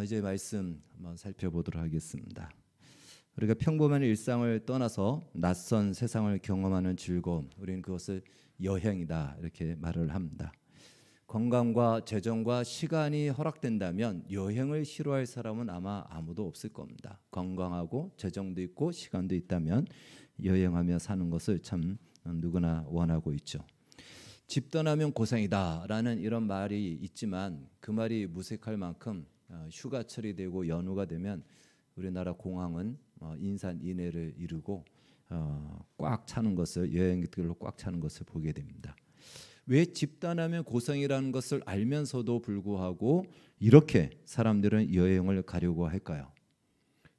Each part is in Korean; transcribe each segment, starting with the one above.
이제 말씀 한번 살펴보도록 하겠습니다. 우리가 평범한 일상을 떠나서 낯선 세상을 경험하는 즐거움, 우리는 그것을 여행이다 이렇게 말을 합니다. 건강과 재정과 시간이 허락된다면 여행을 싫어할 사람은 아마 아무도 없을 겁니다. 건강하고 재정도 있고 시간도 있다면 여행하며 사는 것을 참 누구나 원하고 있죠. 집 떠나면 고생이다라는 이런 말이 있지만 그 말이 무색할 만큼 휴가철이 되고 연휴가 되면 우리나라 공항은 인산인해를 이루고 꽉 차는 것을, 여행객들로 꽉 차는 것을 보게 됩니다. 왜 집 떠나면 고생이라는 것을 알면서도 불구하고 이렇게 사람들은 여행을 가려고 할까요?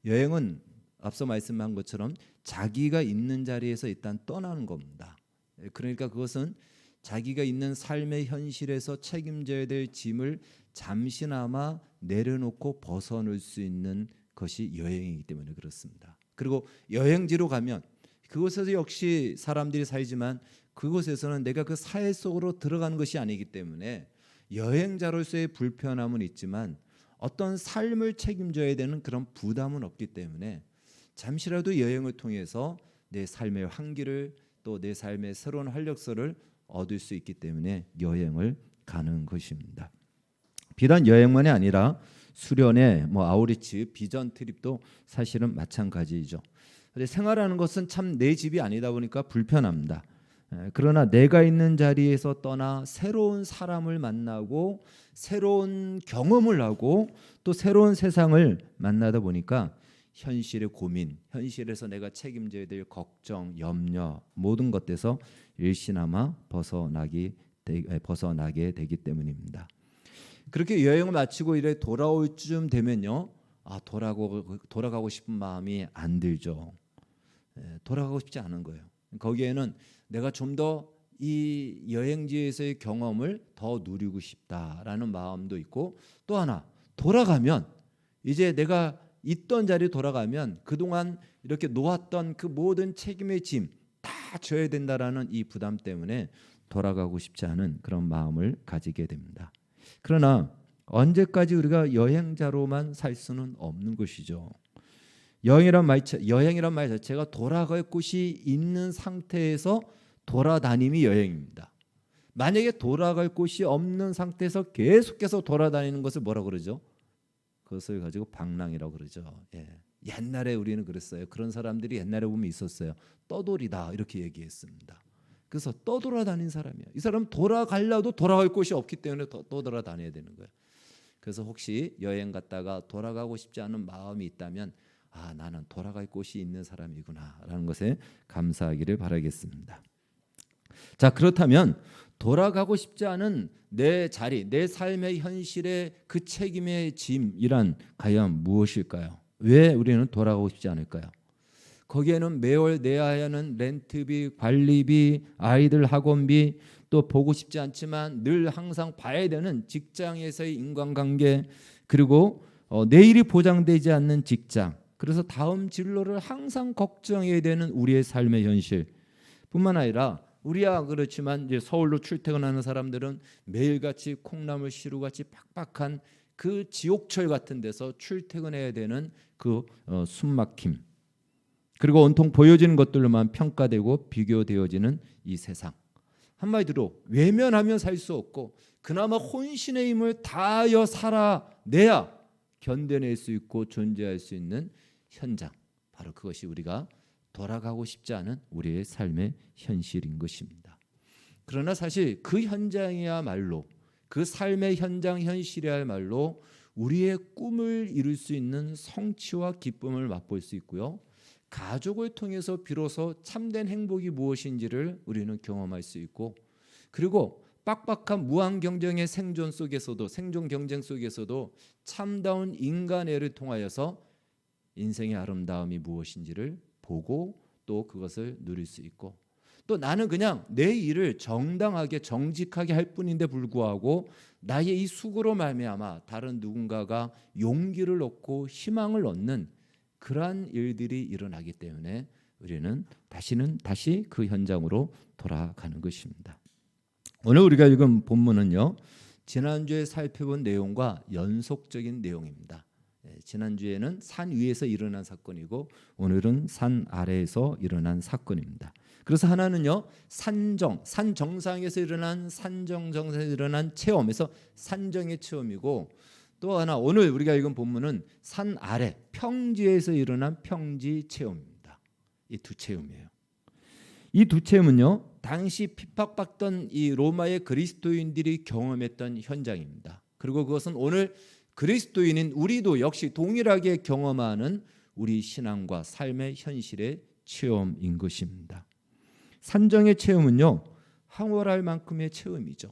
여행은 앞서 말씀한 것처럼 자기가 있는 자리에서 일단 떠나는 겁니다. 그러니까 그것은 자기가 있는 삶의 현실에서 책임져야 될 짐을 잠시나마 내려놓고 벗어날 수 있는 것이 여행이기 때문에 그렇습니다. 그리고 여행지로 가면 그곳에서 역시 사람들이 살지만 그곳에서는 내가 그 사회 속으로 들어가는 것이 아니기 때문에 여행자로서의 불편함은 있지만 어떤 삶을 책임져야 되는 그런 부담은 없기 때문에 잠시라도 여행을 통해서 내 삶의 환기를 또 내 삶의 새로운 활력소를 얻을 수 있기 때문에 여행을 가는 것입니다. 비단 여행만이 아니라 수련회, 아우리치, 비전 트립도 사실은 마찬가지이죠. 근데 생활하는 것은 참 내 집이 아니다 보니까 불편합니다. 그러나 내가 있는 자리에서 떠나 새로운 사람을 만나고 새로운 경험을 하고 또 새로운 세상을 만나다 보니까 현실의 고민, 현실에서 내가 책임져야 될 걱정, 염려 모든 것에서 일시나마 벗어나게 되기 때문입니다. 그렇게 여행을 마치고 이래 돌아올 쯤 되면요, 돌아가고 싶은 마음이 안 들죠. 돌아가고 싶지 않은 거예요. 거기에는 내가 좀 더 이 여행지에서의 경험을 더 누리고 싶다라는 마음도 있고, 또 하나 돌아가면 이제 내가 있던 자리에 돌아가면 그동안 이렇게 놓았던 그 모든 책임의 짐 다 져야 된다라는 이 부담 때문에 돌아가고 싶지 않은 그런 마음을 가지게 됩니다. 그러나 언제까지 우리가 여행자로만 살 수는 없는 것이죠. 여행이란 말 자체가 돌아갈 곳이 있는 상태에서 돌아다님이 여행입니다. 만약에 돌아갈 곳이 없는 상태에서 계속해서 돌아다니는 것을 뭐라고 그러죠? 그것을 가지고 방랑이라고 그러죠. 옛날에 우리는 그랬어요. 그런 사람들이 옛날에 보면 있었어요. 떠돌이다 이렇게 얘기했습니다. 그래서 떠돌아다닌 사람이야. 이 사람 돌아가려도 돌아갈 곳이 없기 때문에 떠돌아다녀야 되는 거예요. 그래서 혹시 여행 갔다가 돌아가고 싶지 않은 마음이 있다면 나는 돌아갈 곳이 있는 사람이구나 라는 것에 감사하기를 바라겠습니다. 자, 그렇다면 돌아가고 싶지 않은 내 자리, 내 삶의 현실의 그 책임의 짐이란 과연 무엇일까요? 왜 우리는 돌아가고 싶지 않을까요? 거기에는 매월 내야 하는 렌트비, 관리비, 아이들 학원비, 또 보고 싶지 않지만 늘 항상 봐야 되는 직장에서의 인간관계, 그리고 내일이 보장되지 않는 직장, 그래서 다음 진로를 항상 걱정해야 되는 우리의 삶의 현실 뿐만 아니라, 우리야 그렇지만 이제 서울로 출퇴근하는 사람들은 매일같이 콩나물 시루같이 팍팍한 그 지옥철 같은 데서 출퇴근해야 되는 그 숨막힘, 그리고 온통 보여지는 것들로만 평가되고 비교되어지는 이 세상, 한마디로 외면하며 살 수 없고 그나마 혼신의 힘을 다하여 살아내야 견뎌낼 수 있고 존재할 수 있는 현장, 바로 그것이 우리가 돌아가고 싶지 않은 우리의 삶의 현실인 것입니다. 그러나 사실 그 현장이야말로, 그 삶의 현장 현실이야말로 우리의 꿈을 이룰 수 있는 성취와 기쁨을 맛볼 수 있고요, 가족을 통해서 비로소 참된 행복이 무엇인지를 우리는 경험할 수 있고, 그리고 빡빡한 무한 경쟁의 생존 경쟁 속에서도 참다운 인간애를 통하여서 인생의 아름다움이 무엇인지를 보고 또 그것을 누릴 수 있고, 또 나는 그냥 내 일을 정당하게 정직하게 할 뿐인데 불구하고 나의 이 수고로 말미암아 다른 누군가가 용기를 얻고 희망을 얻는 그러한 일들이 일어나기 때문에 우리는 다시 그 현장으로 돌아가는 것입니다. 오늘 우리가 읽은 본문은요, 지난주에 살펴본 내용과 연속적인 내용입니다. 지난주에는 산 위에서 일어난 사건이고 오늘은 산 아래에서 일어난 사건입니다. 그래서 하나는요, 산 정상에서 일어난 산정에서 일어난 체험에서 산정의 체험이고, 또 하나 오늘 우리가 읽은 본문은 산 아래 평지에서 일어난 평지 체험입니다. 이 두 체험이에요. 이 두 체험은요, 당시 핍박받던 이 로마의 그리스도인들이 경험했던 현장입니다. 그리고 그것은 오늘 그리스도인인 우리도 역시 동일하게 경험하는 우리 신앙과 삶의 현실의 체험인 것입니다. 산정의 체험은요, 황홀할 만큼의 체험이죠.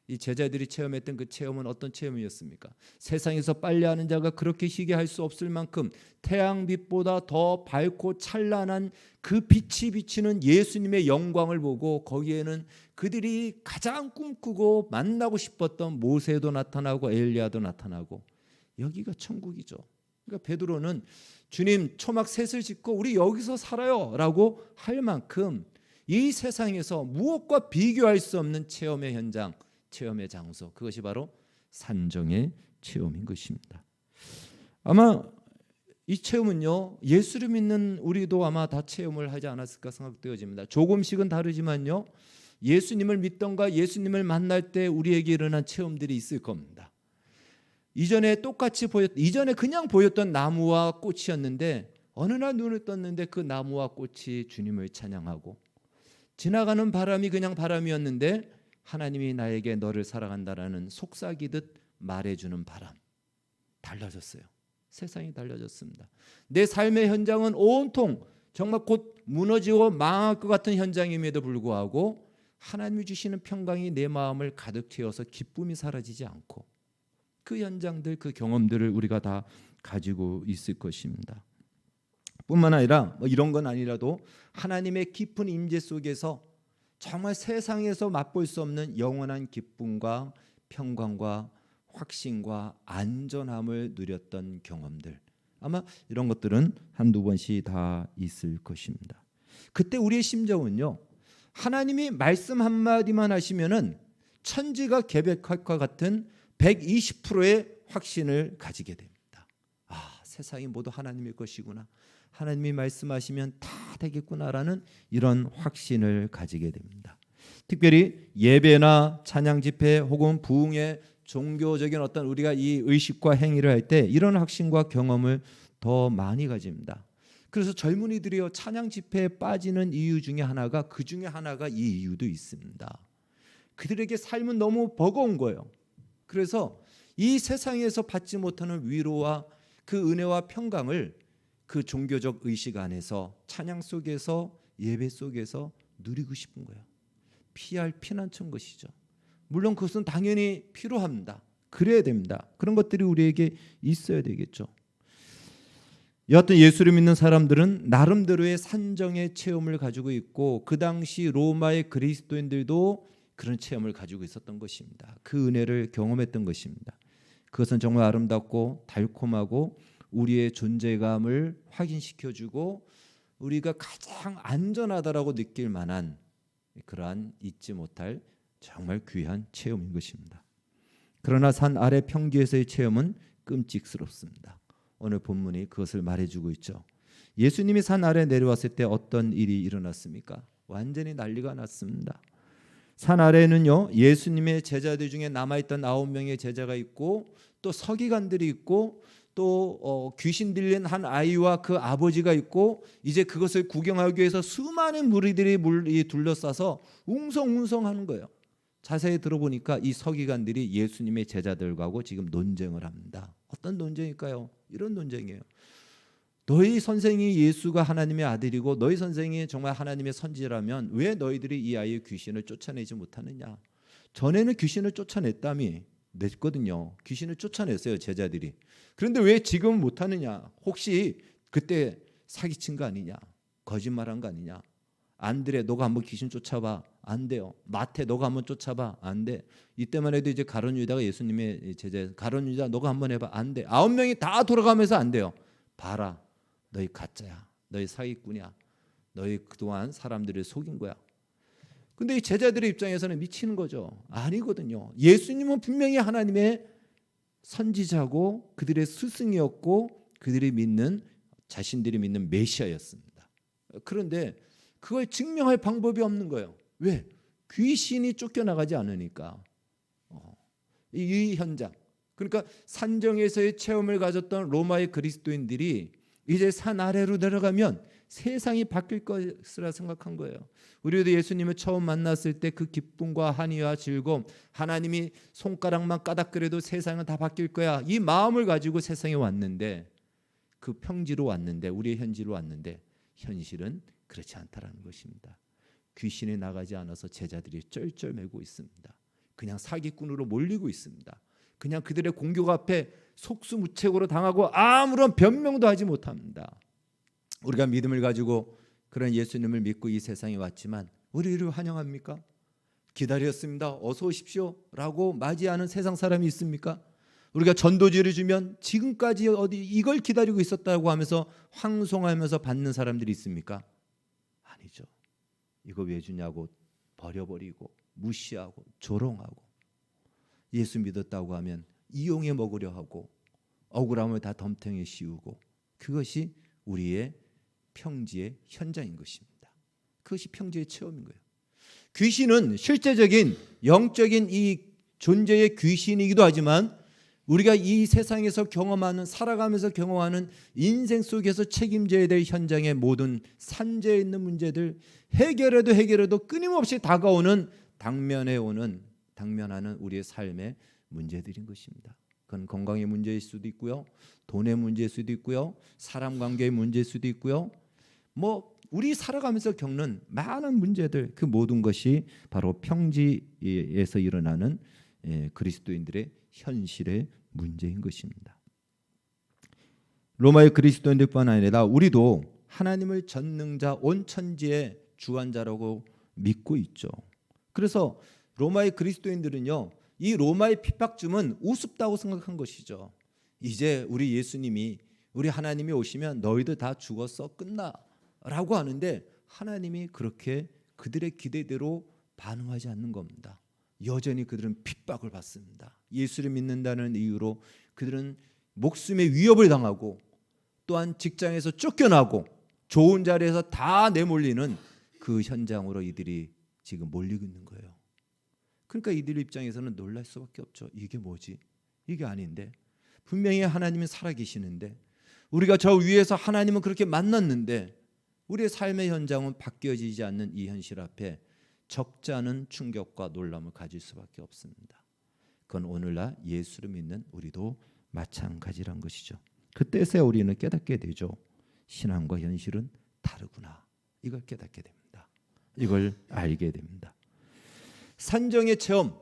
이 제자들이 체험했던 그 체험은 어떤 체험이었습니까? 세상에서 빨래하는 자가 그렇게 희게 할 수 없을 만큼 태양빛보다 더 밝고 찬란한 그 빛이 비치는 예수님의 영광을 보고, 거기에는 그들이 가장 꿈꾸고 만나고 싶었던 모세도 나타나고 엘리야도 나타나고, 여기가 천국이죠. 그러니까 베드로는 주님, 초막 셋을 짓고 우리 여기서 살아요 라고 할 만큼 이 세상에서 무엇과 비교할 수 없는 체험의 현장, 체험의 장소, 그것이 바로 산정의 체험인 것입니다. 아마 이 체험은요, 예수를 믿는 우리도 아마 다 체험을 하지 않았을까 생각되어집니다. 조금씩은 다르지만요, 예수님을 믿던가 예수님을 만날 때 우리에게 일어난 체험들이 있을 겁니다. 이전에 그냥 보였던 나무와 꽃이었는데 어느 날 눈을 떴는데 그 나무와 꽃이 주님을 찬양하고, 지나가는 바람이 그냥 바람이었는데 하나님이 나에게 너를 사랑한다라는 속삭이듯 말해주는 바람. 달라졌어요. 세상이 달라졌습니다. 내 삶의 현장은 온통 정말 곧 무너지고 망할 것 같은 현장임에도 불구하고 하나님이 주시는 평강이 내 마음을 가득 채워서 기쁨이 사라지지 않고, 그 현장들, 그 경험들을 우리가 다 가지고 있을 것입니다. 뿐만 아니라 이런 건 아니라도 하나님의 깊은 임재 속에서 정말 세상에서 맛볼 수 없는 영원한 기쁨과 평강과 확신과 안전함을 누렸던 경험들, 아마 이런 것들은 한두 번씩 다 있을 것입니다. 그때 우리의 심정은요, 하나님이 말씀 한마디만 하시면은 천지가 개벽할 것 같은 120%의 확신을 가지게 됩니다. 세상이 모두 하나님의 것이구나, 하나님이 말씀하시면 다 되겠구나라는 이런 확신을 가지게 됩니다. 특별히 예배나 찬양 집회 혹은 부흥의 종교적인 어떤 우리가 이 의식과 행위를 할 때 이런 확신과 경험을 더 많이 가집니다. 그래서 젊은이들이요, 찬양 집회에 빠지는 이유 중에 하나가, 그 중에 하나가 이 이유도 있습니다. 그들에게 삶은 너무 버거운 거예요. 그래서 이 세상에서 받지 못하는 위로와 그 은혜와 평강을 그 종교적 의식 안에서, 찬양 속에서, 예배 속에서 누리고 싶은 거예요. 피할 피난처인 것이죠. 물론 그것은 당연히 필요합니다. 그래야 됩니다. 그런 것들이 우리에게 있어야 되겠죠. 여하튼 예수를 믿는 사람들은 나름대로의 산정의 체험을 가지고 있고, 그 당시 로마의 그리스도인들도 그런 체험을 가지고 있었던 것입니다. 그 은혜를 경험했던 것입니다. 그것은 정말 아름답고 달콤하고 우리의 존재감을 확인시켜주고 우리가 가장 안전하다라고 느낄 만한 그러한 잊지 못할 정말 귀한 체험인 것입니다. 그러나 산 아래 평지에서의 체험은 끔찍스럽습니다. 오늘 본문이 그것을 말해주고 있죠. 예수님이 산 아래 내려왔을 때 어떤 일이 일어났습니까? 완전히 난리가 났습니다. 산 아래에는요, 예수님의 제자들 중에 남아있던 9명의 제자가 있고, 또 서기관들이 있고, 또 귀신 들린 한 아이와 그 아버지가 있고, 이제 그것을 구경하기 위해서 수많은 무리들이 둘러싸서 웅성웅성하는 거예요. 자세히 들어보니까 이 서기관들이 예수님의 제자들과고 지금 논쟁을 합니다. 어떤 논쟁일까요? 이런 논쟁이에요. 너희 선생이 예수가 하나님의 아들이고 너희 선생이 정말 하나님의 선지라면 왜 너희들이 이 아이의 귀신을 쫓아내지 못하느냐? 전에는 귀신을 쫓아냈다며 냈거든요. 귀신을 쫓아냈어요, 제자들이. 그런데 왜 지금 못하느냐? 혹시 그때 사기친 거 아니냐? 거짓말한 거 아니냐? 안드레, 너가 한번 귀신 쫓아봐. 안 돼요. 마태, 너가 한번 쫓아봐. 안 돼. 이때만 해도 이제 가룟 유다가 예수님의 제자, 가룟 유다 너가 한번 해봐. 안 돼. 9명이 다 돌아가면서 안 돼요. 봐라, 너희 가짜야. 너희 사기꾼이야. 너희 그동안 사람들을 속인 거야. 근데 이 제자들의 입장에서는 미치는 거죠. 아니거든요. 예수님은 분명히 하나님의 선지자고 그들의 스승이었고 그들이 믿는 자신들이 믿는 메시아였습니다. 그런데 그걸 증명할 방법이 없는 거예요. 왜? 귀신이 쫓겨나가지 않으니까. 이 현장. 그러니까 산정에서의 체험을 가졌던 로마의 그리스도인들이 이제 산 아래로 내려가면 세상이 바뀔 것이라 생각한 거예요. 우리도 예수님을 처음 만났을 때 그 기쁨과 한의와 즐거움, 하나님이 손가락만 까닥거려도 세상은 다 바뀔 거야, 이 마음을 가지고 세상에 왔는데, 그 평지로 왔는데, 우리의 현지로 왔는데 현실은 그렇지 않다라는 것입니다. 귀신이 나가지 않아서 제자들이 쩔쩔매고 있습니다. 그냥 사기꾼으로 몰리고 있습니다. 그냥 그들의 공격 앞에 속수무책으로 당하고 아무런 변명도 하지 못합니다. 우리가 믿음을 가지고 그런 예수님을 믿고 이 세상에 왔지만 우리를 환영합니까? 기다렸습니다, 어서 오십시오 라고 맞이하는 세상 사람이 있습니까? 우리가 전도지를 주면 지금까지 어디 이걸 기다리고 있었다고 하면서 황송하면서 받는 사람들이 있습니까? 아니죠. 이거 왜 주냐고 버려버리고 무시하고 조롱하고, 예수 믿었다고 하면 이용해 먹으려 하고 억울함을 다 덤탱이에 씌우고, 그것이 우리의 평지의 현장인 것입니다. 그것이 평지의 체험인 거예요. 귀신은 실제적인 영적인 이 존재의 귀신이기도 하지만 우리가 이 세상에서 경험하는, 살아가면서 경험하는 인생 속에서 책임져야 될 현장의 모든 산재에 있는 문제들 해결해도 끊임없이 다가오는 당면하는 우리의 삶의 문제들인 것입니다. 그건 건강의 문제일 수도 있고요, 돈의 문제일 수도 있고요, 사람 관계의 문제일 수도 있고요, 우리 살아가면서 겪는 많은 문제들, 그 모든 것이 바로 평지에서 일어나는 그리스도인들의 현실의 문제인 것입니다. 로마의 그리스도인들뿐 아니라 우리도 하나님을 전능자 온천지의 주관자라고 믿고 있죠. 그래서 로마의 그리스도인들은요, 이 로마의 핍박쯤은 우습다고 생각한 것이죠. 이제 우리 예수님이, 우리 하나님이 오시면 너희들 다 죽었어, 끝나 라고 하는데 하나님이 그렇게 그들의 기대대로 반응하지 않는 겁니다. 여전히 그들은 핍박을 받습니다. 예수를 믿는다는 이유로 그들은 목숨의 위협을 당하고, 또한 직장에서 쫓겨나고 좋은 자리에서 다 내몰리는 그 현장으로 이들이 지금 몰리고 있는 거예요. 그러니까 이들 입장에서는 놀랄 수밖에 없죠. 이게 뭐지? 이게 아닌데, 분명히 하나님은 살아계시는데, 우리가 저 위에서 하나님은 그렇게 만났는데 우리의 삶의 현장은 바뀌어지지 않는 이 현실 앞에 적지 않은 충격과 놀람을 가질 수밖에 없습니다. 그건 오늘날 예수를 믿는 우리도 마찬가지란 것이죠. 그때서야 우리는 깨닫게 되죠. 신앙과 현실은 다르구나. 이걸 깨닫게 됩니다. 이걸 알게 됩니다. 산정의 체험,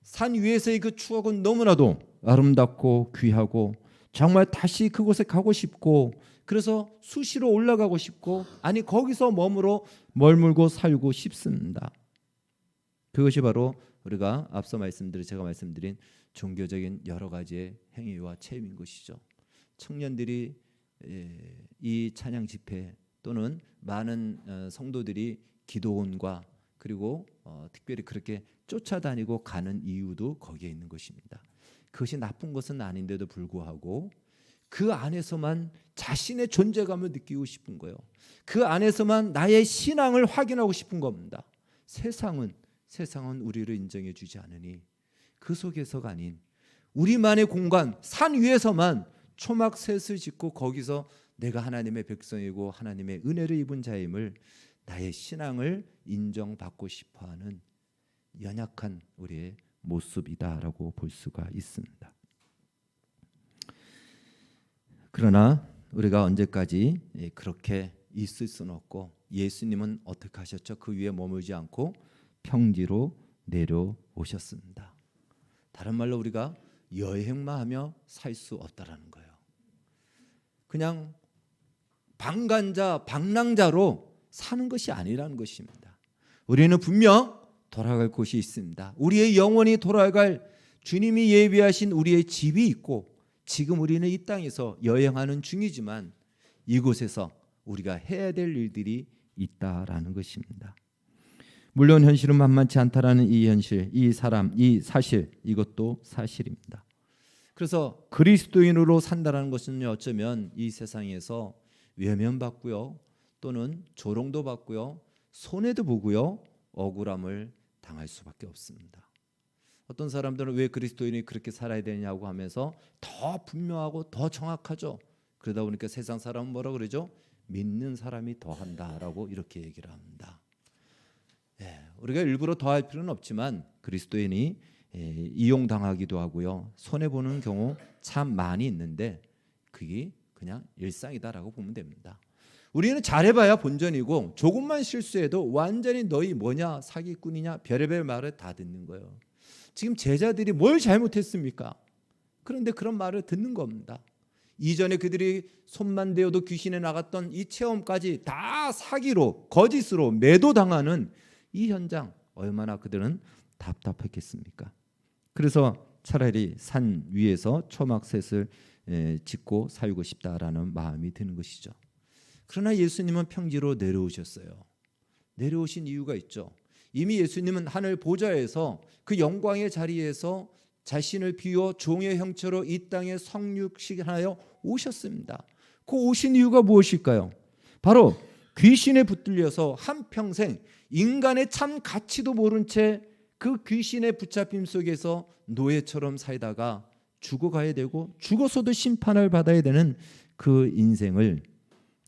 산 위에서의 그 추억은 너무나도 아름답고 귀하고 정말 다시 그곳에 가고 싶고, 그래서 수시로 올라가고 싶고, 아니 거기서 머물고 살고 싶습니다. 그것이 바로 우리가 앞서 제가 말씀드린 종교적인 여러 가지의 행위와 체험인 것이죠. 청년들이 이 찬양 집회 또는 많은 성도들이 기도원과 그리고 특별히 그렇게 쫓아다니고 가는 이유도 거기에 있는 것입니다. 그것이 나쁜 것은 아닌데도 불구하고 그 안에서만 자신의 존재감을 느끼고 싶은 거예요. 그 안에서만 나의 신앙을 확인하고 싶은 겁니다. 세상은 우리를 인정해 주지 않으니 그 속에서가 아닌 우리만의 공간, 산 위에서만 초막셋을 짓고 거기서 내가 하나님의 백성이고 하나님의 은혜를 입은 자임을, 나의 신앙을 인정받고 싶어하는 연약한 우리의 모습이다라고 볼 수가 있습니다. 그러나 우리가 언제까지 그렇게 있을 수는 없고, 예수님은 어떻게 하셨죠? 그 위에 머물지 않고 평지로 내려오셨습니다. 다른 말로 우리가 여행만 하며 살 수 없다라는 거예요. 그냥 방랑자로 사는 것이 아니라는 것입니다. 우리는 분명 돌아갈 곳이 있습니다. 우리의 영혼이 돌아갈 주님이 예비하신 우리의 집이 있고, 지금 우리는 이 땅에서 여행하는 중이지만 이곳에서 우리가 해야 될 일들이 있다라는 것입니다. 물론 현실은 만만치 않다라는 이 현실, 이 사람, 이 사실, 이것도 사실입니다. 그래서 그리스도인으로 산다라는 것은 어쩌면 이 세상에서 외면받고요, 또는 조롱도 받고요, 손해도 보고요, 억울함을 당할 수밖에 없습니다. 어떤 사람들은 왜 그리스도인이 그렇게 살아야 되냐고 하면서 더 분명하고 더 정확하죠. 그러다 보니까 세상 사람은 뭐라 그러죠? 믿는 사람이 더한다라고 이렇게 얘기를 합니다. 우리가 일부러 더할 필요는 없지만 그리스도인이 이용당하기도 하고요, 손해보는 경우 참 많이 있는데 그게 그냥 일상이다라고 보면 됩니다. 우리는 잘해봐야 본전이고 조금만 실수해도 완전히 너희 뭐냐 사기꾼이냐 별의별 말을 다 듣는 거예요. 지금 제자들이 뭘 잘못했습니까? 그런데 그런 말을 듣는 겁니다. 이전에 그들이 손만 대어도 귀신에 나갔던 이 체험까지 다 사기로 거짓으로 매도당하는 이 현장, 얼마나 그들은 답답했겠습니까? 그래서 차라리 산 위에서 초막셋을 짓고 살고 싶다라는 마음이 드는 것이죠. 그러나 예수님은 평지로 내려오셨어요. 내려오신 이유가 있죠. 이미 예수님은 하늘 보좌에서 그 영광의 자리에서 자신을 비워 종의 형체로 이 땅에 성육신하여 오셨습니다. 그 오신 이유가 무엇일까요? 바로 귀신에 붙들려서 한평생 인간의 참 가치도 모른 채 그 귀신의 붙잡힘 속에서 노예처럼 살다가 죽어가야 되고 죽어서도 심판을 받아야 되는 그 인생을,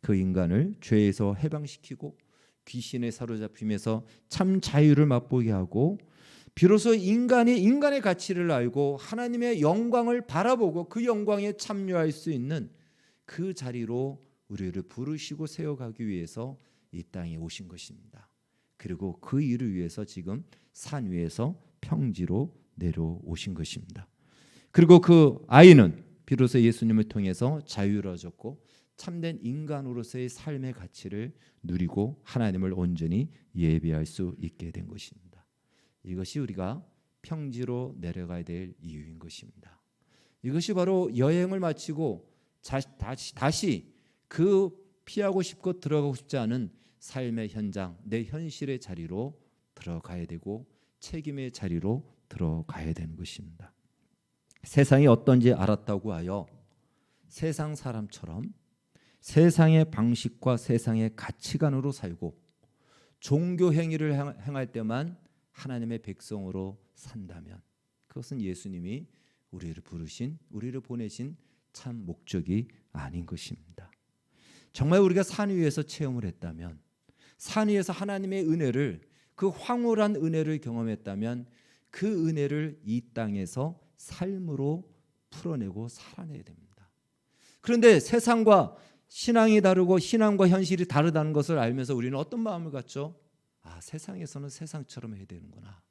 그 인간을 죄에서 해방시키고 귀신의 사로잡힘에서 참 자유를 맛보게 하고 비로소 인간의 가치를 알고 하나님의 영광을 바라보고 그 영광에 참여할 수 있는 그 자리로 우리를 부르시고 세워가기 위해서 이 땅에 오신 것입니다. 그리고 그 일을 위해서 지금 산 위에서 평지로 내려오신 것입니다. 그리고 그 아이는 비로소 예수님을 통해서 자유를 얻었고 참된 인간으로서의 삶의 가치를 누리고 하나님을 온전히 예배할 수 있게 된 것입니다. 이것이 우리가 평지로 내려가야 될 이유인 것입니다. 이것이 바로 여행을 마치고 다시 그 피하고 싶고 들어가고 싶지 않은 삶의 현장, 내 현실의 자리로 들어가야 되고 책임의 자리로 들어가야 되는 것입니다. 세상이 어떤지 알았다고 하여 세상 사람처럼 세상의 방식과 세상의 가치관으로 살고 종교 행위를 행할 때만 하나님의 백성으로 산다면 그것은 예수님이 우리를 부르신, 우리를 보내신 참 목적이 아닌 것입니다. 정말 우리가 산 위에서 체험을 했다면, 산 위에서 하나님의 은혜를, 그 황홀한 은혜를 경험했다면 그 은혜를 이 땅에서 삶으로 풀어내고 살아내야 됩니다. 그런데 세상과 신앙이 다르고 신앙과 현실이 다르다는 것을 알면서 우리는 어떤 마음을 갖죠? 세상에서는 세상처럼 해야 되는구나.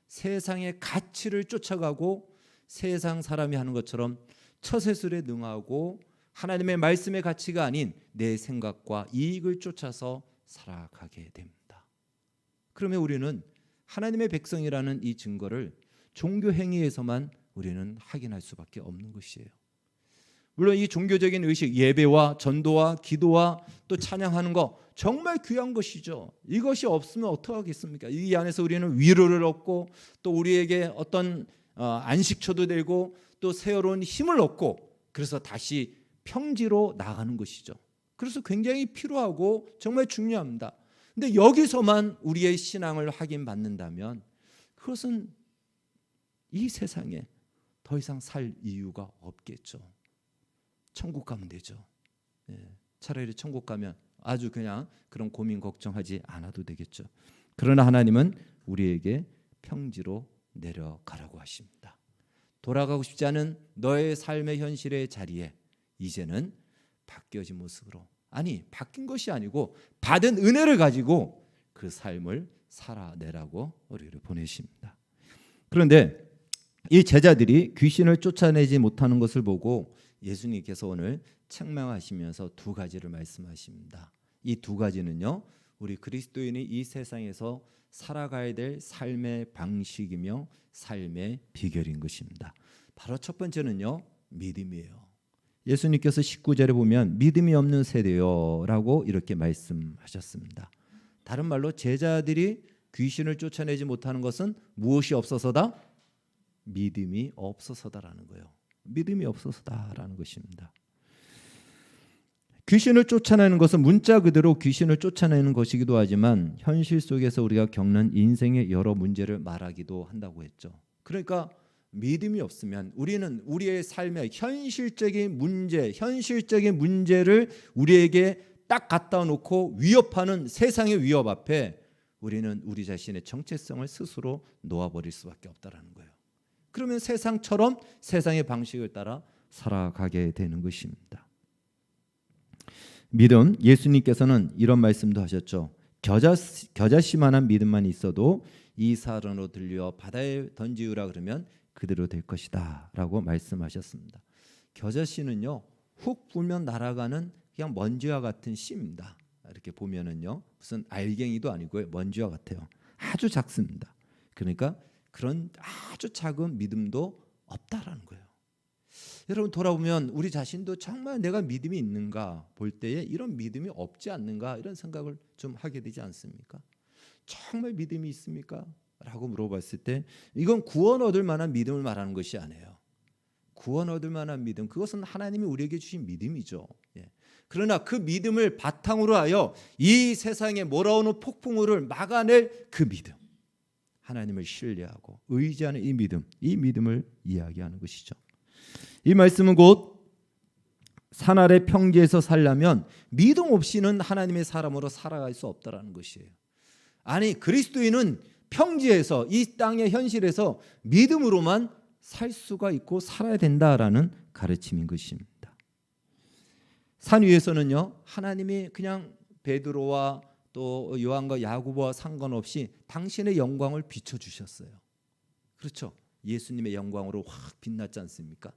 세상의 가치를 쫓아가고 세상 사람이 하는 것처럼 처세술에 능하고 하나님의 말씀의 가치가 아닌 내 생각과 이익을 쫓아서 살아가게 됩니다. 그러면 우리는 하나님의 백성이라는 이 증거를 종교 행위에서만 우리는 확인할 수밖에 없는 것이에요. 물론 이 종교적인 의식, 예배와 전도와 기도와 또 찬양하는 거 정말 귀한 것이죠. 이것이 없으면 어떡하겠습니까? 이 안에서 우리는 위로를 얻고 또 우리에게 어떤 안식처도 되고 또 새로운 힘을 얻고 그래서 다시 평지로 나가는 것이죠. 그래서 굉장히 필요하고 정말 중요합니다. 근데 여기서만 우리의 신앙을 확인받는다면 그것은 이 세상에 더 이상 살 이유가 없겠죠. 천국 가면 되죠. 차라리 천국 가면 아주 그냥 그런 고민 걱정하지 않아도 되겠죠. 그러나 하나님은 우리에게 평지로 내려가라고 하십니다. 돌아가고 싶지 않은 너의 삶의 현실의 자리에 이제는 바뀌어진 모습으로, 아니 바뀐 것이 아니고 받은 은혜를 가지고 그 삶을 살아내라고 우리를 보내십니다. 그런데 이 제자들이 귀신을 쫓아내지 못하는 것을 보고 예수님께서 오늘 책망하시면서 두 가지를 말씀하십니다. 이 두 가지는요, 우리 그리스도인이 이 세상에서 살아가야 될 삶의 방식이며 삶의 비결인 것입니다. 바로 첫 번째는요, 믿음이에요. 예수님께서 19절에 보면 믿음이 없는 세대요 라고 이렇게 말씀하셨습니다. 다른 말로 제자들이 귀신을 쫓아내지 못하는 것은 무엇이 없어서다? 믿음이 없어서다라는 거예요. 믿음이 없어서다라는 것입니다. 귀신을 쫓아내는 것은 문자 그대로 귀신을 쫓아내는 것이기도 하지만 현실 속에서 우리가 겪는 인생의 여러 문제를 말하기도 한다고 했죠. 그러니까 믿음이 없으면 우리는 우리의 삶의 현실적인 문제를 우리에게 딱 갖다 놓고 위협하는 세상의 위협 앞에 우리는 우리 자신의 정체성을 스스로 놓아버릴 수밖에 없다는 거예요. 그러면 세상처럼 세상의 방식을 따라 살아가게 되는 것입니다. 믿음, 예수님께서는 이런 말씀도 하셨죠. 겨자씨만한 믿음만 있어도 이 사람으로 들려 바다에 던지우라 그러면 그대로 될 것이다 라고 말씀하셨습니다. 겨자씨는요, 훅 불면 날아가는 그냥 먼지와 같은 씨입니다. 이렇게 보면은요, 무슨 알갱이도 아니고요, 먼지와 같아요. 아주 작습니다. 그러니까 그런 아주 작은 믿음도 없다라는 거예요. 여러분 돌아보면 우리 자신도 정말 내가 믿음이 있는가 볼 때에 이런 믿음이 없지 않는가 이런 생각을 좀 하게 되지 않습니까? 정말 믿음이 있습니까? 라고 물어봤을 때 이건 구원 얻을 만한 믿음을 말하는 것이 아니에요. 구원 얻을 만한 믿음, 그것은 하나님이 우리에게 주신 믿음이죠. 그러나 그 믿음을 바탕으로 하여 이 세상에 몰아오는 폭풍우를 막아낼 그 믿음, 하나님을 신뢰하고 의지하는 이 믿음을 이야기하는 것이죠. 이 말씀은 곧 산 아래 평지에서 살려면 믿음 없이는 하나님의 사람으로 살아갈 수 없다라는 것이에요. 아니, 그리스도인은 평지에서 이 땅의 현실에서 믿음으로만 살 수가 있고 살아야 된다라는 가르침인 것입니다. 산 위에서는요, 하나님이 그냥 베드로와 또 요한과 야고보와 상관없이 당신의 영광을 비춰주셨어요. 그렇죠? 예수님의 영광으로 확 빛났지 않습니까?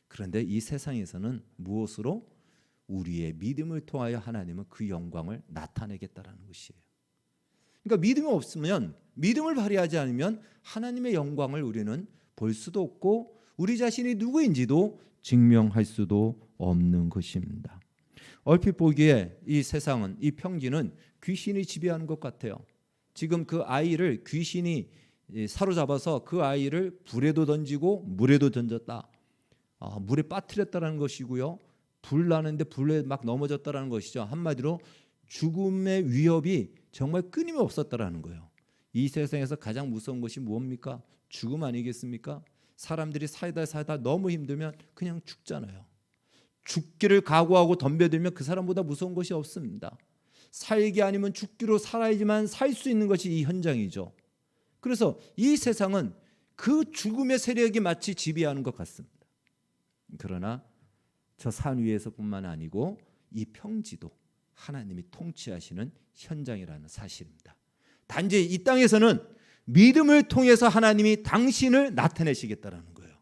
그런데 이 세상에서는 무엇으로? 우리의 믿음을 통하여 하나님은 그 영광을 나타내겠다라는 것이에요. 그러니까 믿음이 없으면, 믿음을 발휘하지 않으면 하나님의 영광을 우리는 볼 수도 없고 우리 자신이 누구인지도 증명할 수도 없는 것입니다. 얼핏 보기에 이 세상은, 이 평지는 귀신이 지배하는 것 같아요. 지금 그 아이를 귀신이 사로잡아서 그 아이를 불에도 던지고 물에도 던졌다. 물에 빠뜨렸다는 것이고요. 불 나는데 불에 막 넘어졌다는 것이죠. 한마디로 죽음의 위협이 정말 끊임없었다는 거예요. 이 세상에서 가장 무서운 것이 뭡니까? 죽음 아니겠습니까? 사람들이 살다 너무 힘들면 그냥 죽잖아요. 죽기를 각오하고 덤벼들면 그 사람보다 무서운 것이 없습니다. 살기 아니면 죽기로 살아야지만 살 수 있는 것이 이 현장이죠. 그래서 이 세상은 그 죽음의 세력이 마치 지배하는 것 같습니다. 그러나 저 산 위에서뿐만 아니고 이 평지도 하나님이 통치하시는 현장이라는 사실입니다. 단지 이 땅에서는 믿음을 통해서 하나님이 당신을 나타내시겠다라는 거예요.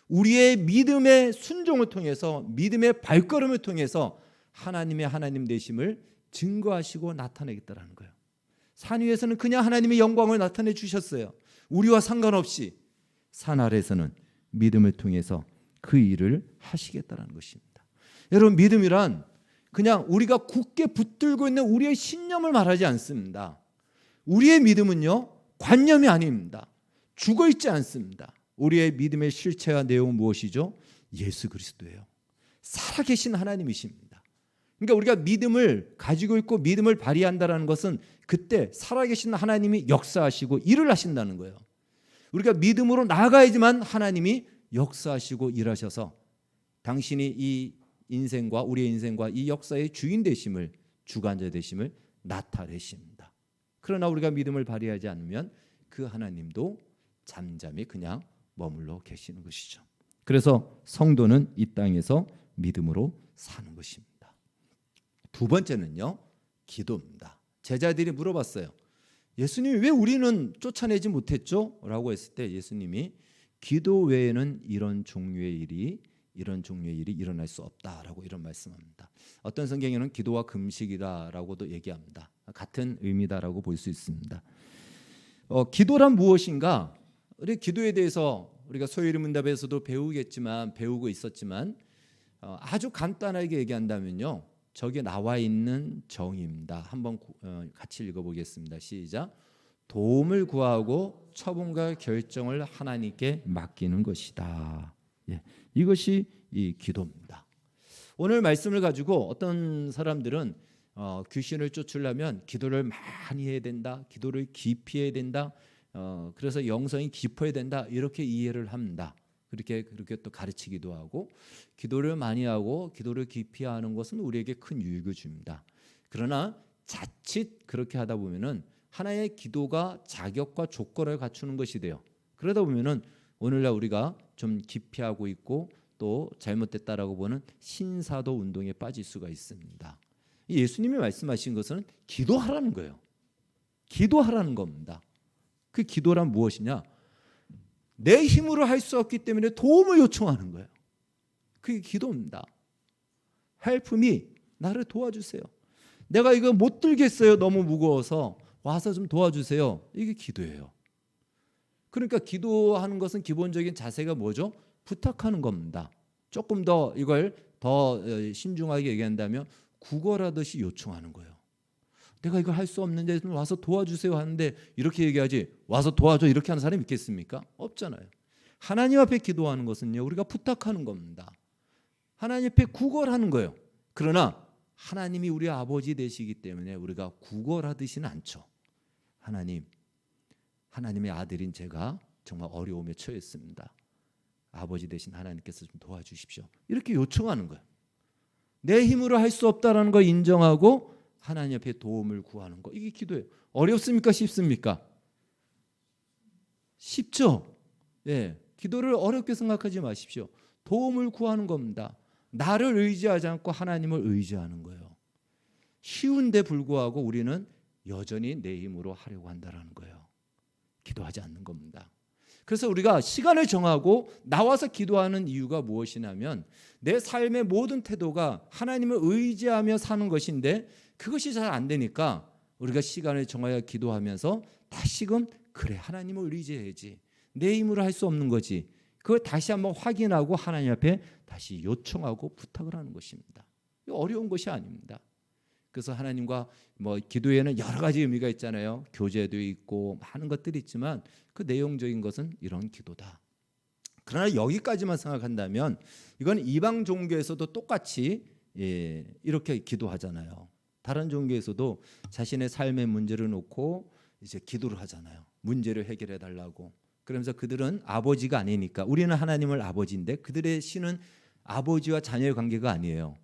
우리의 믿음의 순종을 통해서, 믿음의 발걸음을 통해서 하나님의 하나님 되심을 증거하시고 나타내겠다라는 거예요. 산 위에서는 그냥 하나님의 영광을 나타내 주셨어요. 우리와 상관없이 산 아래에서는 믿음을 통해서 그 일을 하시겠다는 것입니다. 여러분, 믿음이란 그냥 우리가 굳게 붙들고 있는 우리의 신념을 말하지 않습니다. 우리의 믿음은요, 관념이 아닙니다. 죽어 있지 않습니다. 우리의 믿음의 실체와 내용은 무엇이죠? 예수 그리스도예요. 살아계신 하나님이십니다. 그러니까 우리가 믿음을 가지고 있고 믿음을 발휘한다는 것은 그때 살아계신 하나님이 역사하시고 일을 하신다는 거예요. 우리가 믿음으로 나아가야지만 하나님이 역사하시고 일하셔서 당신이 이 인생과 우리의 인생과 이 역사의 주인 되심을, 주관자 되심을 나타내십니다. 그러나 우리가 믿음을 발휘하지 않으면 그 하나님도 잠잠히 그냥 머물러 계시는 것이죠. 그래서 성도는 이 땅에서 믿음으로 사는 것입니다. 두 번째는요, 기도입니다. 제자들이 물어봤어요. 예수님이 왜 우리는 쫓아내지 못했죠? 라고 했을 때 예수님이 기도 외에는 이런 종류의 일이 일어날 수 없다라고 이런 말씀합니다. 어떤 성경에는 기도와 금식이다라고도 얘기합니다. 같은 의미다라고 볼 수 있습니다. 기도란 무엇인가? 우리 기도에 대해서 우리가 소요리문답에서도 배우고 있었지만 아주 간단하게 얘기한다면요, 저기 나와 있는 정의입니다. 한번 같이 읽어보겠습니다. 시작. 도움을 구하고 처분과 결정을 하나님께 맡기는 것이다. 예, 이것이 이 기도입니다. 오늘 말씀을 가지고 어떤 사람들은 귀신을 쫓으려면 기도를 많이 해야 된다, 기도를 깊이 해야 된다, 그래서 영성이 깊어야 된다, 이렇게 이해를 합니다. 그렇게 또 가르치기도 하고, 기도를 많이 하고 기도를 깊이 하는 것은 우리에게 큰 유익을 줍니다. 그러나 자칫 그렇게 하다 보면은 하나의 기도가 자격과 조건을 갖추는 것이 돼요. 그러다 보면은 오늘날 우리가 좀 깊이 하고 있고 또 잘못됐다라고 보는 신사도 운동에 빠질 수가 있습니다. 예수님이 말씀하신 것은 기도하라는 거예요. 기도하라는 겁니다. 그 기도란 무엇이냐? 내 힘으로 할 수 없기 때문에 도움을 요청하는 거예요. 그게 기도입니다. Help me, 나를 도와주세요. 내가 이거 못 들겠어요. 너무 무거워서 와서 좀 도와주세요. 이게 기도예요. 그러니까 기도하는 것은 기본적인 자세가 뭐죠? 부탁하는 겁니다. 조금 더 이걸 더 신중하게 얘기한다면 구걸하듯이 요청하는 거예요. 내가 이걸 할 수 없는데 좀 와서 도와주세요 하는데 이렇게 얘기하지, 와서 도와줘 이렇게 하는 사람이 있겠습니까? 없잖아요. 하나님 앞에 기도하는 것은요, 우리가 부탁하는 겁니다. 하나님 앞에 구걸하는 거예요. 그러나 하나님이 우리 아버지 되시기 때문에 우리가 구걸하듯이는 않죠. 하나님의 아들인 제가 정말 어려움에 처했습니다. 아버지 되신 하나님께서 좀 도와주십시오. 이렇게 요청하는 거예요. 내 힘으로 할 수 없다라는 걸 인정하고 하나님 앞에 도움을 구하는 거, 이게 기도예요. 어렵습니까? 쉽습니까? 쉽죠? 예, 기도를 어렵게 생각하지 마십시오. 도움을 구하는 겁니다. 나를 의지하지 않고 하나님을 의지하는 거예요. 쉬운데 불구하고 우리는 여전히 내 힘으로 하려고 한다는 거예요. 기도하지 않는 겁니다. 그래서 우리가 시간을 정하고 나와서 기도하는 이유가 무엇이냐면 내 삶의 모든 태도가 하나님을 의지하며 사는 것인데 그것이 잘 안 되니까 우리가 시간을 정하여 기도하면서 다시금 그래, 하나님을 의지해야지, 내 힘으로 할 수 없는 거지, 그걸 다시 한번 확인하고 하나님 앞에 다시 요청하고 부탁을 하는 것입니다. 어려운 것이 아닙니다. 그래서 하나님과 기도에는 여러 가지 의미가 있잖아요. 교제도 있고 많은 것들이 있지만 그 내용적인 것은 이런 기도다. 그러나 여기까지만 생각한다면 이건 이방 종교에서도 똑같이 이렇게 기도하잖아요. 다른 종교에서도 자신의 삶의 문제를 놓고 이제 기도를 하잖아요. 문제를 해결해 달라고. 그러면서 그들은 아버지가 아니니까, 우리는 하나님을 아버지인데 그들의 신은 아버지와 자녀의 관계가 아니에요.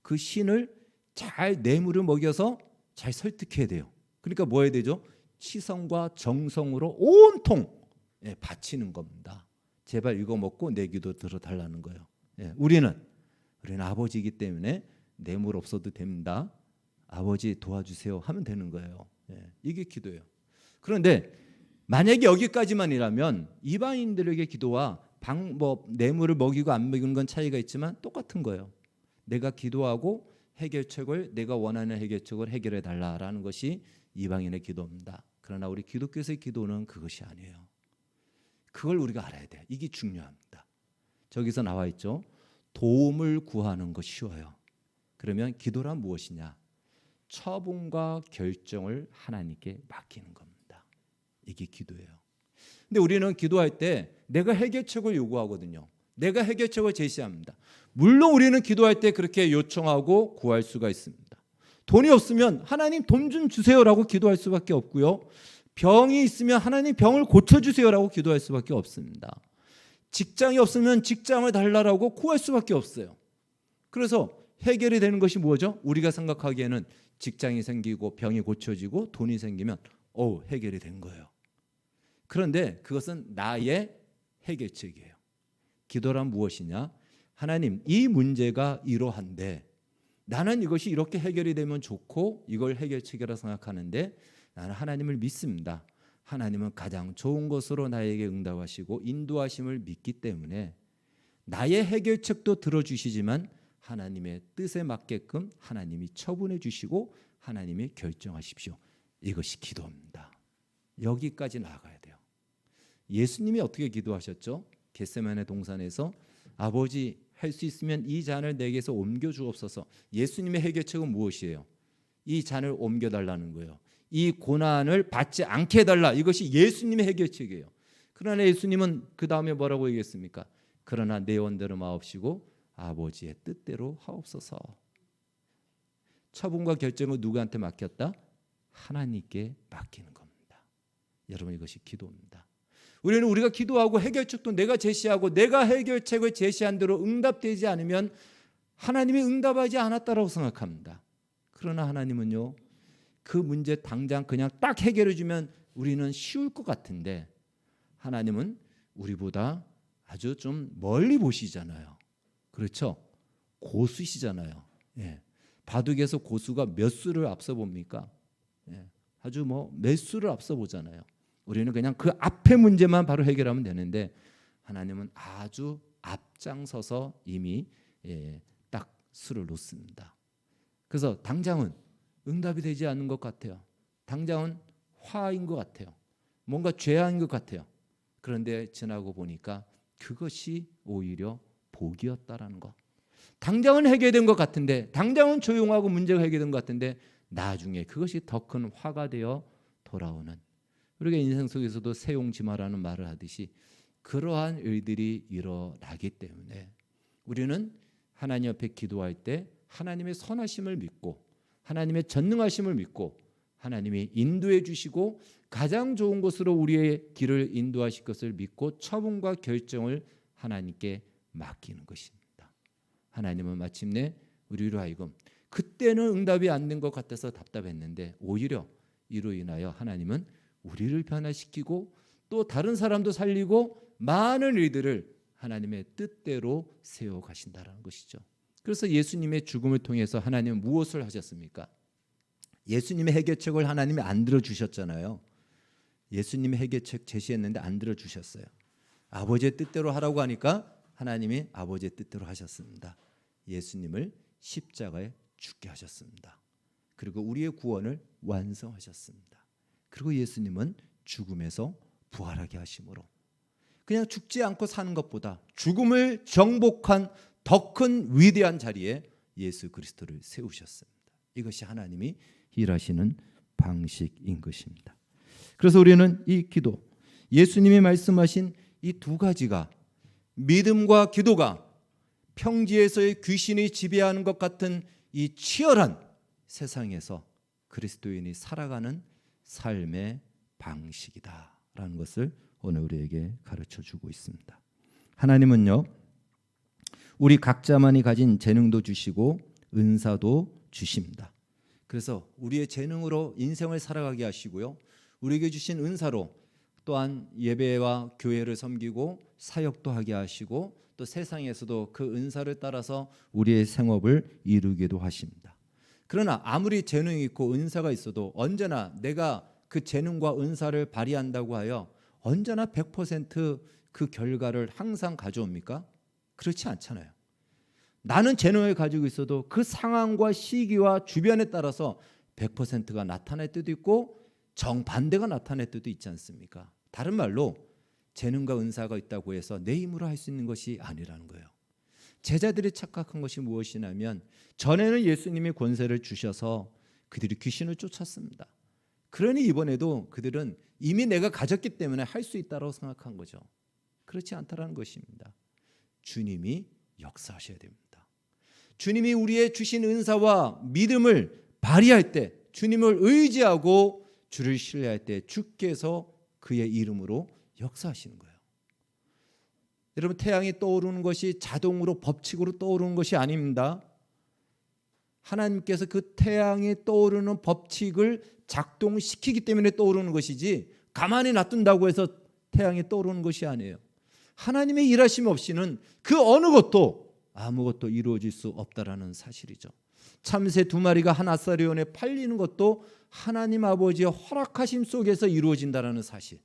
그 신을 잘 뇌물을 먹여서 잘 설득해야 돼요. 그러니까 뭐 해야 되죠? 치성과 정성으로 온통 바치는 겁니다. 제발 이거 먹고 내 기도 들어달라는 거예요. 우리는 아버지이기 때문에 뇌물 없어도 됩니다. 아버지 도와주세요 하면 되는 거예요. 이게 기도예요. 그런데 만약에 여기까지만이라면 이방인들에게 기도와 방법, 뇌물을 먹이고 안 먹이는 건 차이가 있지만 똑같은 거예요. 내가 기도하고 해결책을, 내가 원하는 해결책을 해결해 달라라는 것이 이방인의 기도입니다. 그러나 우리 기독교에서의 기도는 그것이 아니에요. 그걸 우리가 알아야 돼요. 이게 중요합니다. 저기서 나와 있죠. 도움을 구하는 거 쉬워요. 그러면 기도란 무엇이냐? 처분과 결정을 하나님께 맡기는 겁니다. 이게 기도예요. 근데 우리는 기도할 때 내가 해결책을 요구하거든요. 내가 해결책을 제시합니다. 물론 우리는 기도할 때 그렇게 요청하고 구할 수가 있습니다. 돈이 없으면 하나님 돈 좀 주세요라고 기도할 수밖에 없고요. 병이 있으면 하나님 병을 고쳐주세요라고 기도할 수밖에 없습니다. 직장이 없으면 직장을 달라고 구할 수밖에 없어요. 그래서 해결이 되는 것이 뭐죠? 우리가 생각하기에는 직장이 생기고 병이 고쳐지고 돈이 생기면 해결이 된 거예요. 그런데 그것은 나의 해결책이에요. 기도란 무엇이냐? 하나님, 이 문제가 이러한데 나는 이것이 이렇게 해결이 되면 좋고 이걸 해결책이라 생각하는데 나는 하나님을 믿습니다. 하나님은 가장 좋은 것으로 나에게 응답하시고 인도하심을 믿기 때문에 나의 해결책도 들어주시지만 하나님의 뜻에 맞게끔 하나님이 처분해 주시고 하나님이 결정하십시오. 이것이 기도입니다. 여기까지 나아가야 돼요. 예수님이 어떻게 기도하셨죠? 겟세마네 동산에서 아버지, 할 수 있으면 이 잔을 내게서 옮겨 주옵소서. 예수님의 해결책은 무엇이에요? 이 잔을 옮겨달라는 거예요. 이 고난을 받지 않게 해달라. 이것이 예수님의 해결책이에요. 그러나 예수님은 그 다음에 뭐라고 얘기했습니까? 그러나 내 원대로 마옵시고 아버지의 뜻대로 하옵소서. 처분과 결정을 누구한테 맡겼다? 하나님께 맡기는 겁니다. 여러분, 이것이 기도입니다. 우리는 우리가 기도하고 해결책도 내가 제시하고 내가 해결책을 제시한 대로 응답되지 않으면 하나님이 응답하지 않았다라고 생각합니다. 그러나 하나님은요, 그 문제 당장 그냥 딱 해결해 주면 우리는 쉬울 것 같은데 하나님은 우리보다 아주 좀 멀리 보시잖아요. 그렇죠? 고수시잖아요. 예. 바둑에서 고수가 몇 수를 앞서 봅니까? 예. 아주 몇 수를 앞서 보잖아요. 우리는 그냥 그 앞의 문제만 바로 해결하면 되는데 하나님은 아주 앞장서서 이미 딱 수를 놓습니다. 그래서 당장은 응답이 되지 않는 것 같아요. 당장은 화인 것 같아요. 뭔가 죄악인 것 같아요. 그런데 지나고 보니까 그것이 오히려 복이었다라는 것. 당장은 해결된 것 같은데, 당장은 조용하고 문제가 해결된 것 같은데 나중에 그것이 더 큰 화가 되어 돌아오는, 우리가 인생 속에서도 세용지마라는 말을 하듯이 그러한 일들이 일어나기 때문에 우리는 하나님 앞에 기도할 때 하나님의 선하심을 믿고 하나님의 전능하심을 믿고 하나님이 인도해 주시고 가장 좋은 곳으로 우리의 길을 인도하실 것을 믿고 처분과 결정을 하나님께 맡기는 것입니다. 하나님은 마침내 우리로 하여금 그때는 응답이 안 된 것 같아서 답답했는데 오히려 이로 인하여 하나님은 우리를 변화시키고 또 다른 사람도 살리고 많은 일들을 하나님의 뜻대로 세워 가신다라는 것이죠. 그래서 예수님의 죽음을 통해서 하나님은 무엇을 하셨습니까? 예수님의 해결책을 하나님이 안 들어주셨잖아요. 예수님의 해결책 제시했는데 안 들어주셨어요. 아버지의 뜻대로 하라고 하니까 하나님이 아버지의 뜻대로 하셨습니다. 예수님을 십자가에 죽게 하셨습니다. 그리고 우리의 구원을 완성하셨습니다. 그리고 예수님은 죽음에서 부활하게 하심으로 그냥 죽지 않고 사는 것보다 죽음을 정복한 더 큰 위대한 자리에 예수 그리스도를 세우셨습니다. 이것이 하나님이 일하시는 방식인 것입니다. 그래서 우리는 이 기도, 예수님이 말씀하신 이 두 가지가 믿음과 기도가 평지에서의 귀신이 지배하는 것 같은 이 치열한 세상에서 그리스도인이 살아가는 삶의 방식이다라는 것을 오늘 우리에게 가르쳐 주고 있습니다. 하나님은요, 우리 각자만이 가진 재능도 주시고 은사도 주십니다. 그래서 우리의 재능으로 인생을 살아가게 하시고요, 우리에게 주신 은사로 또한 예배와 교회를 섬기고 사역도 하게 하시고 또 세상에서도 그 은사를 따라서 우리의 생업을 이루기도 하십니다. 그러나 아무리 재능이 있고 은사가 있어도 언제나 내가 그 재능과 은사를 발휘한다고 하여 언제나 100% 그 결과를 항상 가져옵니까? 그렇지 않잖아요. 나는 재능을 가지고 있어도 그 상황과 시기와 주변에 따라서 100%가 나타날 때도 있고 정반대가 나타날 때도 있지 않습니까? 다른 말로 재능과 은사가 있다고 해서 내 힘으로 할 수 있는 것이 아니라는 거예요. 제자들이 착각한 것이 무엇이냐면 전에는 예수님이 권세를 주셔서 그들이 귀신을 쫓았습니다. 그러니 이번에도 그들은 이미 내가 가졌기 때문에 할 수 있다고 생각한 거죠. 그렇지 않다라는 것입니다. 주님이 역사하셔야 됩니다. 주님이 우리의 주신 은사와 믿음을 발휘할 때, 주님을 의지하고 주를 신뢰할 때 주께서 그의 이름으로 역사하시는 거예요. 여러분, 태양이 떠오르는 것이 자동으로 법칙으로 떠오르는 것이 아닙니다. 하나님께서 그 태양이 떠오르는 법칙을 작동시키기 때문에 떠오르는 것이지 가만히 놔둔다고 해서 태양이 떠오르는 것이 아니에요. 하나님의 일하심 없이는 그 어느 것도 아무것도 이루어질 수 없다라는 사실이죠. 참새 2마리가 한 아사리온에 팔리는 것도 하나님 아버지의 허락하심 속에서 이루어진다라는 사실.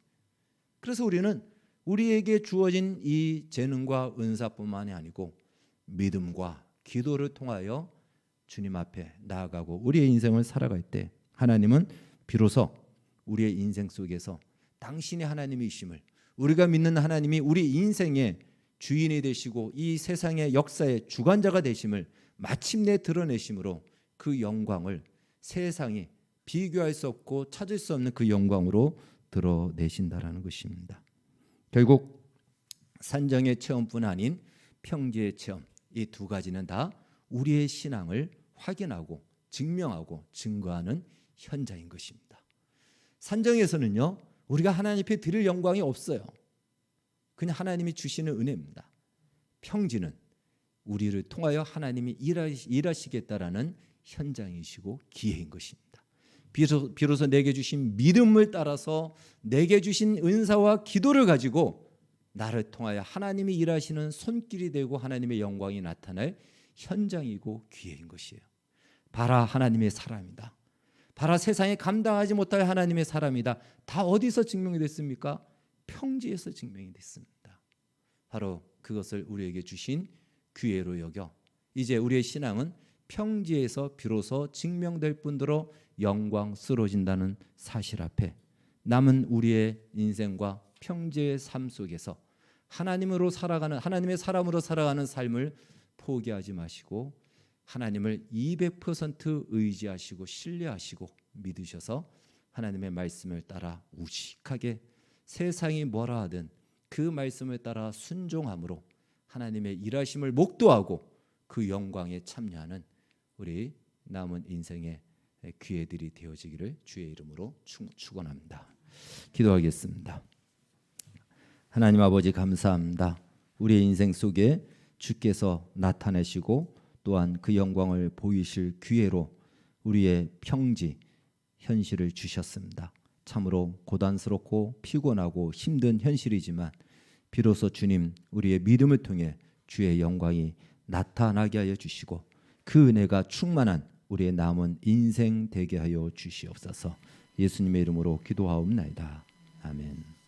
그래서 우리는 우리에게 주어진 이 재능과 은사뿐만이 아니고 믿음과 기도를 통하여 주님 앞에 나아가고 우리의 인생을 살아갈 때 하나님은 비로소 우리의 인생 속에서 당신이 하나님이심을, 우리가 믿는 하나님이 우리 인생의 주인이 되시고 이 세상의 역사의 주관자가 되심을 마침내 드러내심으로 그 영광을 세상이 비교할 수 없고 찾을 수 없는 그 영광으로 드러내신다라는 것입니다. 결국 산정의 체험뿐 아닌 평지의 체험, 이 두 가지는 다 우리의 신앙을 확인하고 증명하고 증거하는 현장인 것입니다. 산정에서는요, 우리가 하나님 앞에 드릴 영광이 없어요. 그냥 하나님이 주시는 은혜입니다. 평지는 우리를 통하여 하나님이 일하시겠다라는 현장이시고 기회인 것입니다. 비로소 내게 주신 믿음을 따라서 내게 주신 은사와 기도를 가지고 나를 통하여 하나님이 일하시는 손길이 되고 하나님의 영광이 나타날 현장이고 기회인 것이에요. 봐라, 하나님의 사람이다. 봐라, 세상에 감당하지 못할 하나님의 사람이다. 다 어디서 증명이 됐습니까? 평지에서 증명이 됐습니다. 바로 그것을 우리에게 주신 기회로 여겨 이제 우리의 신앙은 평지에서 비로소 증명될 뿐더러 영광스러워진다는 사실 앞에 남은 우리의 인생과 평지의 삶 속에서 하나님으로 살아가는, 하나님의 사람으로 살아가는 삶을 포기하지 마시고 하나님을 200% 의지하시고 신뢰하시고 믿으셔서 하나님의 말씀을 따라 우직하게 세상이 뭐라 하든 그 말씀을 따라 순종함으로 하나님의 일하심을 목도하고 그 영광에 참여하는 우리 남은 인생의 기회들이 되어지기를 주의 이름으로 축원합니다. 기도하겠습니다. 하나님 아버지, 감사합니다. 우리의 인생 속에 주께서 나타내시고 또한 그 영광을 보이실 기회로 우리의 평지 현실을 주셨습니다. 참으로 고단스럽고 피곤하고 힘든 현실이지만 비로소 주님, 우리의 믿음을 통해 주의 영광이 나타나게 하여 주시고 그 은혜가 충만한 우리의 남은 인생 되게 하여 주시옵소서. 예수님의 이름으로 기도하옵나이다. 아멘.